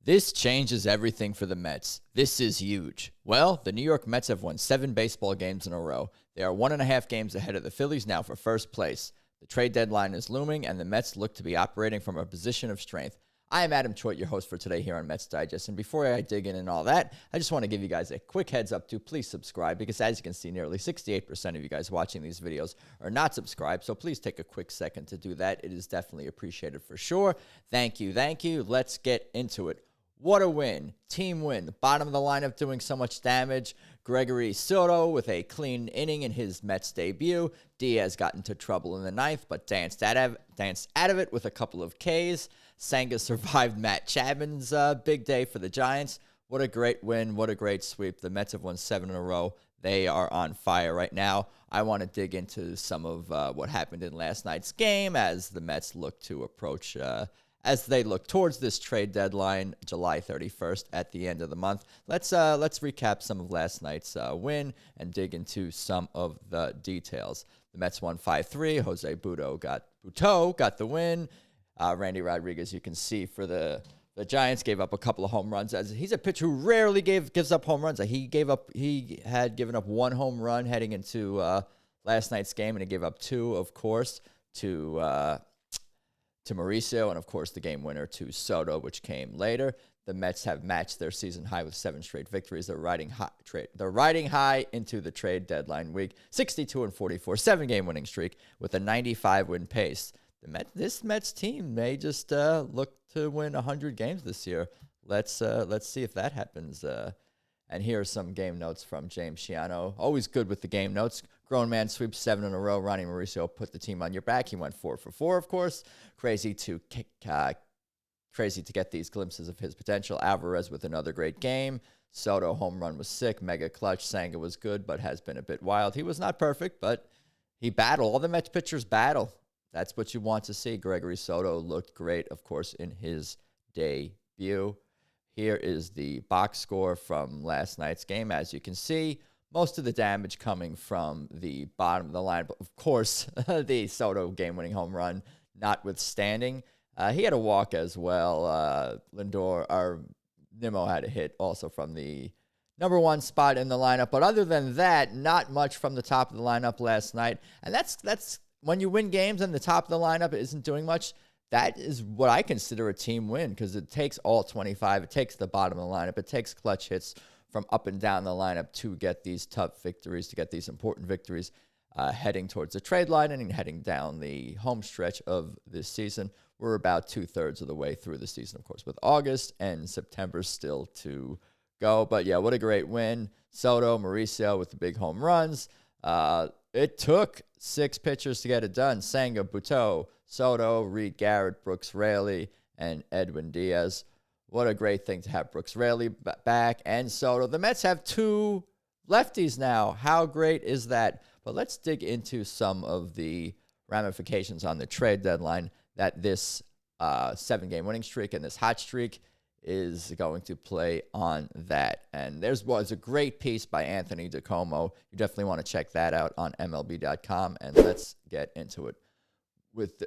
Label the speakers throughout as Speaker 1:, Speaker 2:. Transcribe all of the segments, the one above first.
Speaker 1: This changes everything for the Mets. This is huge. Well, the New York Mets have won 7 baseball games in a row. They are 1.5 games ahead of the Phillies now for first place. The trade deadline is looming, and the Mets look to be operating from a position of strength. I am Adam Choit, your host for today here on Mets Digest, and before I dig in and all that, I just want to give you guys a quick heads up to please subscribe, because as you can see, nearly 68% of you guys watching these videos are not subscribed, so please take a quick second to do that. It is definitely appreciated for sure. Thank you, thank you. Let's get into it. What a win. Team win. The bottom of the lineup doing so much damage. Gregory Soto with a clean inning in his Mets debut. Diaz got into trouble in the ninth, but danced out of it with a couple of Ks. Senga survived Matt Chapman's big day for the Giants. What a great win. What a great sweep. The Mets have won 7 in a row. They are on fire right now. I want to dig into some of what happened in last night's game as the Mets look to approach as they look towards this trade deadline, July 31st at the end of the month. Let's recap some of last night's win and dig into some of the details. The Mets won 5-3. Jose Butto got the win. Randy Rodriguez, you can see for the Giants, gave up a couple of home runs. As he's a pitcher who rarely gives up home runs. He had given up 1 home run heading into last night's game, and he gave up 2, of course, to Mauricio, and of course the game winner to Soto, which came later. The Mets have matched their season high with 7 straight victories. They're riding high into the trade deadline week. 62-44, 7-game winning streak with a 95-win pace. This Mets team may just look to win 100 games this year. Let's see if that happens. And here are some game notes from James Shiano. Always good with the game notes. Grown man sweeps 7 in a row. Ronny Mauricio put the team on your back. He went 4 for 4, of course. Crazy to get these glimpses of his potential. Alvarez with another great game. Soto home run was sick. Mega clutch. Senga was good, but has been a bit wild. He was not perfect, but he battled. All the Mets pitchers battle. That's what you want to see. Gregory Soto looked great, of course, in his debut. Here is the box score from last night's game. As you can see, most of the damage coming from the bottom of the line. But of course, the Soto game-winning home run notwithstanding. He had a walk as well. Nimmo had a hit also from the number 1 spot in the lineup. But other than that, not much from the top of the lineup last night. And that's when you win games and the top of the lineup isn't doing much. That is what I consider a team win, because it takes all 25. It takes the bottom of the lineup. It takes clutch hits from up and down the lineup to get these tough victories, to get these important victories heading towards the trade line and heading down the home stretch of this season. We're about 2/3 of the way through the season, of course, with August and September still to go. But, yeah, what a great win. Soto, Mauricio with the big home runs. It took 6 pitchers to get it done. Senga, Butto, Soto, Reed Garrett, Brooks Raley, and Edwin Diaz. What a great thing to have Brooks Raley back and Soto. The Mets have 2 lefties now. How great is that? But let's dig into some of the ramifications on the trade deadline that this 7-game winning streak and this hot streak is going to play on that. And was a great piece by Anthony DiComo. You definitely want to check that out on MLB.com, and let's get into it. With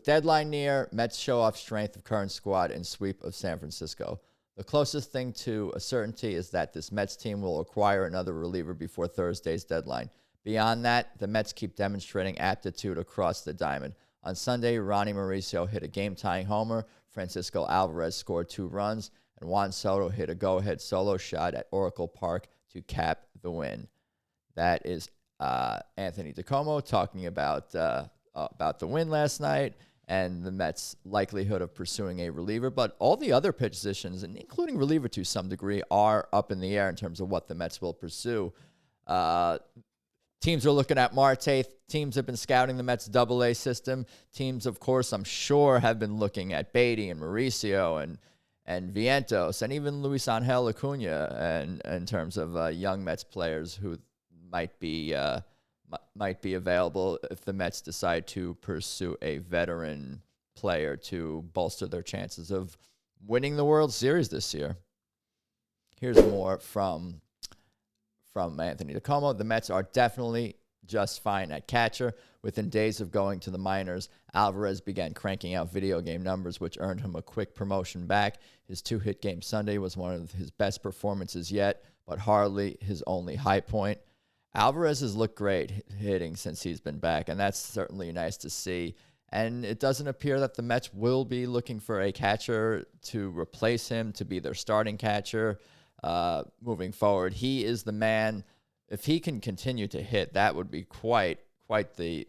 Speaker 1: deadline near, Mets show off strength of current squad and sweep of San Francisco. The closest thing to a certainty is that this Mets team will acquire another reliever before Thursday's deadline. Beyond that, the Mets keep demonstrating aptitude across the diamond. On Sunday, Ronny Mauricio hit a game-tying homer. Francisco Alvarez scored 2 runs, and Juan Soto hit a go-ahead solo shot at Oracle Park to cap the win. That is Anthony DiComo talking about the win last night and the Mets' likelihood of pursuing a reliever. But all the other positions, and including reliever to some degree, are up in the air in terms of what the Mets will pursue. Teams are looking at Marte. Teams have been scouting the Mets' AA system. Teams, of course, I'm sure, have been looking at Beatty and Mauricio and Vientos and even Luis Angel Acuna, and in terms of young Mets players who might be available if the Mets decide to pursue a veteran player to bolster their chances of winning the World Series this year. Here's more from Anthony DiComo. The Mets are definitely just fine at catcher. Within days of going to the minors, Alvarez began cranking out video game numbers, which earned him a quick promotion back. His 2-hit game Sunday was one of his best performances yet, but hardly his only high point. Alvarez has looked great hitting since he's been back, and that's certainly nice to see. And it doesn't appear that the Mets will be looking for a catcher to replace him, to be their starting catcher moving forward. He is the man. If he can continue to hit, that would be quite the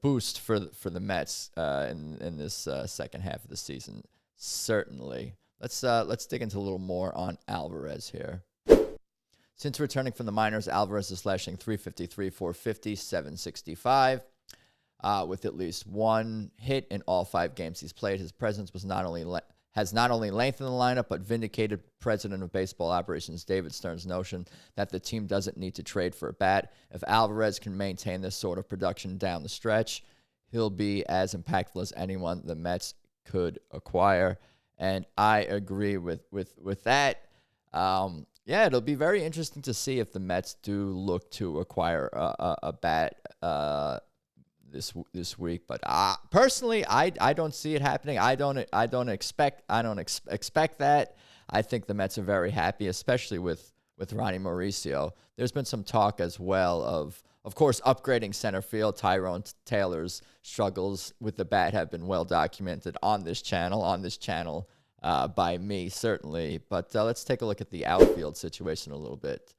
Speaker 1: boost for the Mets in this second half of the season. Certainly. Let's dig into a little more on Alvarez here. Since returning from the minors, Alvarez is slashing .353, .450, .765. With at least one hit in all 5 games he's played. His presence has not only lengthened the lineup, but vindicated President of Baseball Operations David Stearns' notion that the team doesn't need to trade for a bat. If Alvarez can maintain this sort of production down the stretch, he'll be as impactful as anyone the Mets could acquire. And I agree with that. Yeah, it'll be very interesting to see if the Mets do look to acquire a bat this week, but personally, I don't see it happening. I don't expect that. I think the Mets are very happy, especially with Ronny Mauricio. There's been some talk as well of course, upgrading center field. Tyrone Taylor's struggles with the bat have been well documented on this channel by me certainly. But let's take a look at the outfield situation a little bit.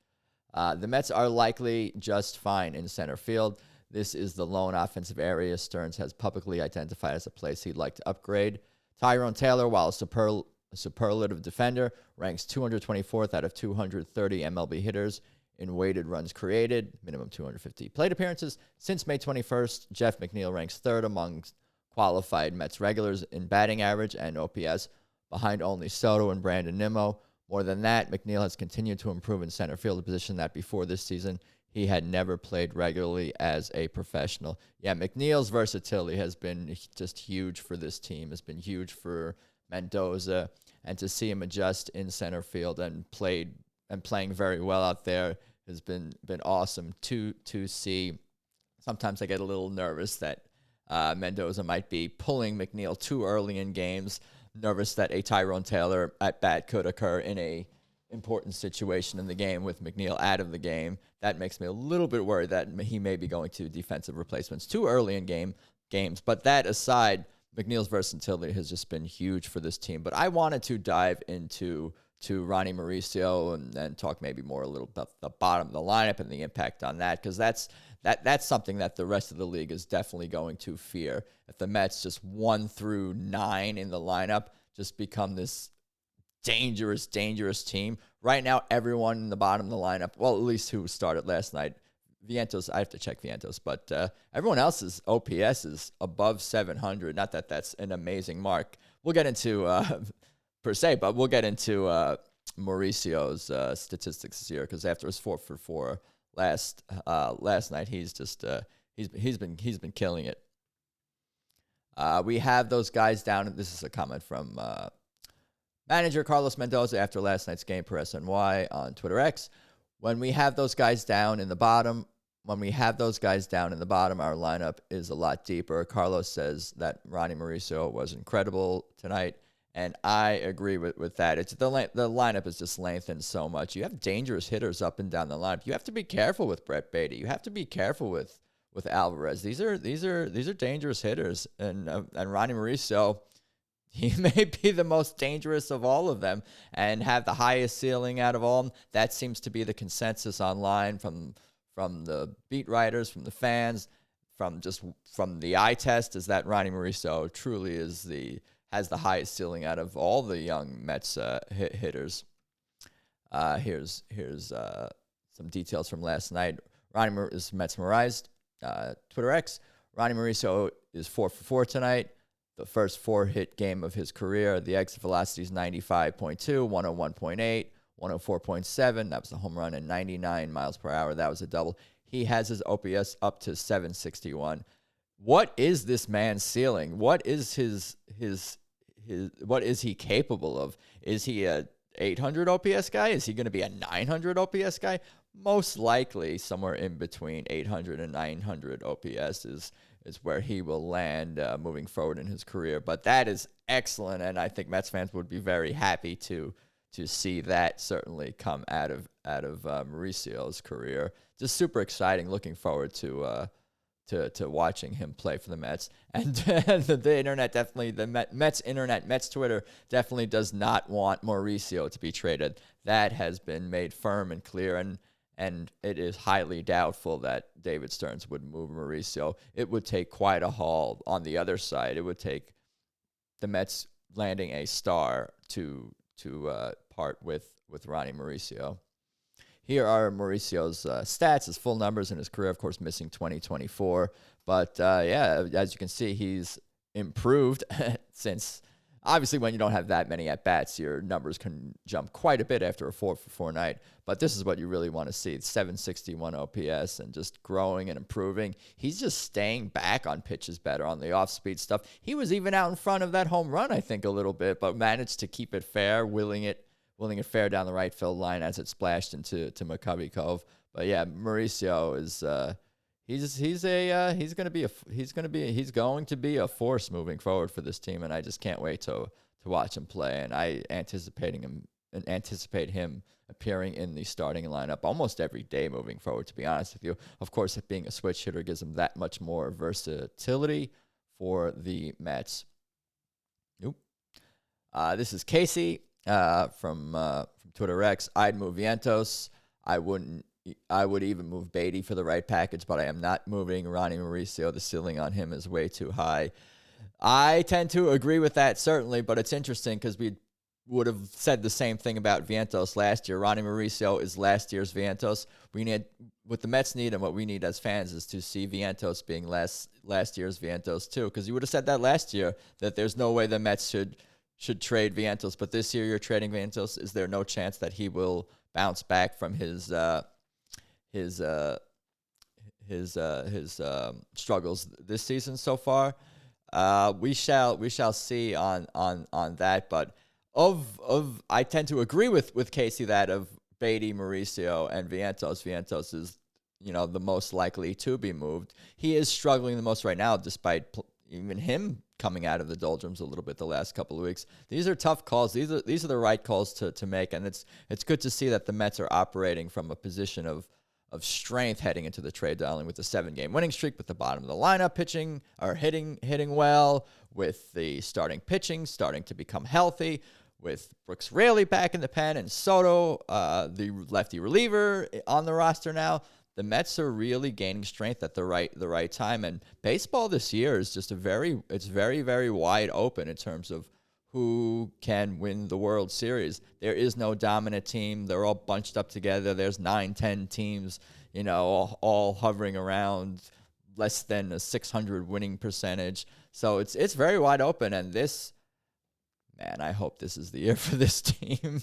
Speaker 1: The Mets are likely just fine in center field. This is the lone offensive area Stearns has publicly identified as a place he'd like to upgrade. Tyrone Taylor, while a superlative defender, ranks 224th out of 230 MLB hitters in weighted runs created, minimum 250 plate appearances. Since May 21st, Jeff McNeil ranks 3rd among qualified Mets regulars in batting average and OPS, behind only Soto and Brandon Nimmo. More than that, McNeil has continued to improve in center field, a position that before this season he had never played regularly as a professional. Yeah, McNeil's versatility has been just huge for this team. It's been huge for Mendoza, and to see him adjust in center field and playing very well out there has been awesome to see. Sometimes I get a little nervous that Mendoza might be pulling McNeil too early in games. Nervous that a Tyrone Taylor at bat could occur in a important situation in the game with McNeil out of the game. That makes me a little bit worried that he may be going to defensive replacements too early in games. But that aside, McNeil's versatility has just been huge for this team. But I wanted to dive into Ronny Mauricio and talk maybe more a little about the bottom of the lineup and the impact on that, because that's something that the rest of the league is definitely going to fear. If the Mets just 1 through 9 in the lineup just become this dangerous team. Right now, everyone in the bottom of the lineup, well, at least who started last night, Vientos, I have to check Vientos, but everyone else's OPS is above 700. Not that that's an amazing mark. We'll get into, per se, but we'll get into Mauricio's statistics this year, because after his 4 for 4 last night, he's just he's been killing it. We have those guys down. This is a comment from manager Carlos Mendoza after last night's game per SNY on Twitter X. When we have those guys down in the bottom, our lineup is a lot deeper. Carlos says that Ronny Mauricio was incredible tonight, and I agree with that. It's the lineup is just lengthened so much. You have dangerous hitters up and down the lineup. You have to be careful with Brett Beatty. You have to be careful with Alvarez. These are dangerous hitters, and Ronny Mauricio, he may be the most dangerous of all of them and have the highest ceiling out of all of them. That seems to be the consensus online from the beat writers, from the fans, from the eye test, is that Ronny Mauricio truly has the highest ceiling out of all the young Mets hitters. Here's some details from last night. Ronny is Mets memorized. Twitter X. Ronny Mauricio is 4 for 4 tonight. The first 4-hit game of his career. The exit velocity is 95.2, 101.8, 104.7. That was a home run, and 99 miles per hour. That was a double. He has his OPS up to 761. What is this man's ceiling? What is his what is he capable of? Is he a 800 OPS guy? Is he going to be a 900 OPS guy? most likely somewhere in between 800 and 900 OPS is where he will land moving forward in his career. But that is excellent, and I think Mets fans would be very happy to see that certainly come out of Mauricio's career. Just super exciting. Looking forward to watching him play for the Mets. And the internet definitely, the Mets internet, Mets Twitter definitely does not want Mauricio to be traded. That has been made firm and clear, and it is highly doubtful that David Stearns would move Mauricio. It would take quite a haul on the other side. It would take the Mets landing a star to part with Ronny Mauricio. Here are Mauricio's stats, his full numbers in his career, of course, missing 2024. But, yeah, as you can see, he's improved since, obviously, when you don't have that many at-bats, your numbers can jump quite a bit after a 4-for-4 night. But this is what you really want to see, 761 OPS and just growing and improving. He's just staying back on pitches better, on the off-speed stuff. He was even out in front of that home run, I think, a little bit, but managed to keep it fair, willing it fair down the right field line as it splashed into McCovey Cove. But yeah, Mauricio is he's going to be a force moving forward for this team, and I just can't wait to watch him play. And I anticipate him appearing in the starting lineup almost every day moving forward, to be honest with you. Of course, being a switch hitter gives him that much more versatility for the Mets. This is Casey from Twitter X. I'd move Vientos. I would even move Beatty for the right package, but I am not moving Ronny Mauricio. The ceiling on him is way too high. I tend to agree with that, certainly, but it's interesting because we would have said the same thing about Vientos last year. Ronny Mauricio is last year's Vientos. What the Mets need and what we need as fans is to see Vientos being last year's Vientos too, because you would have said that last year, that there's no way the Mets should trade Vientos, but this year you're trading Vientos. Is there no chance that he will bounce back from his struggles this season so far? We shall see on that. But I tend to agree with Casey that of Beatty, Mauricio, and Vientos is the most likely to be moved. He is struggling the most right now, despite even him coming out of the doldrums a little bit the last couple of weeks. These are tough calls. These are the right calls to make, and it's good to see that the Mets are operating from a position of strength heading into the trade deadline with the 7-game winning streak, with the bottom of the lineup pitching or hitting well, with the starting pitching starting to become healthy, with Brooks Raley back in the pen and Soto, the lefty reliever, on the roster now. The Mets are really gaining strength at the right time, and baseball this year is just very, very wide open in terms of who can win the World Series. There is no dominant team. They're all bunched up together. There's 9-10 teams, all hovering around less than a 600 winning percentage. So it's very wide open, and man, I hope this is the year for this team.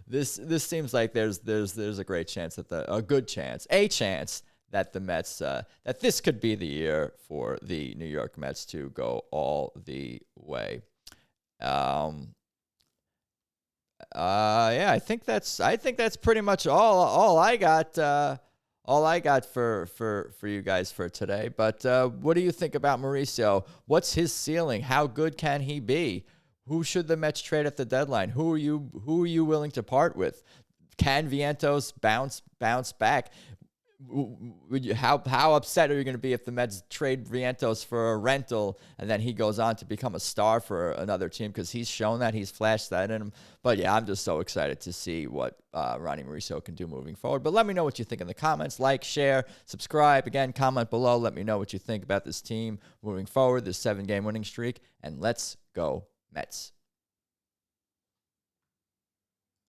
Speaker 1: This seems like there's a great chance that a chance that the Mets that this could be the year for the New York Mets to go all the way. Yeah, I think that's pretty much all I got. All I got for you guys for today. But what do you think about Mauricio? What's his ceiling? How good can he be? Who should the Mets trade at the deadline? Who are you willing to part with? Can Vientos bounce back? How upset are you going to be if the Mets trade Vientos for a rental and then he goes on to become a star for another team, because he's shown that, he's flashed that in him. But yeah, I'm just so excited to see what Ronny Mauricio can do moving forward. But let me know what you think in the comments. Like, share, subscribe. Again, comment below. Let me know what you think about this team moving forward, this 7-game winning streak, and let's go Mets.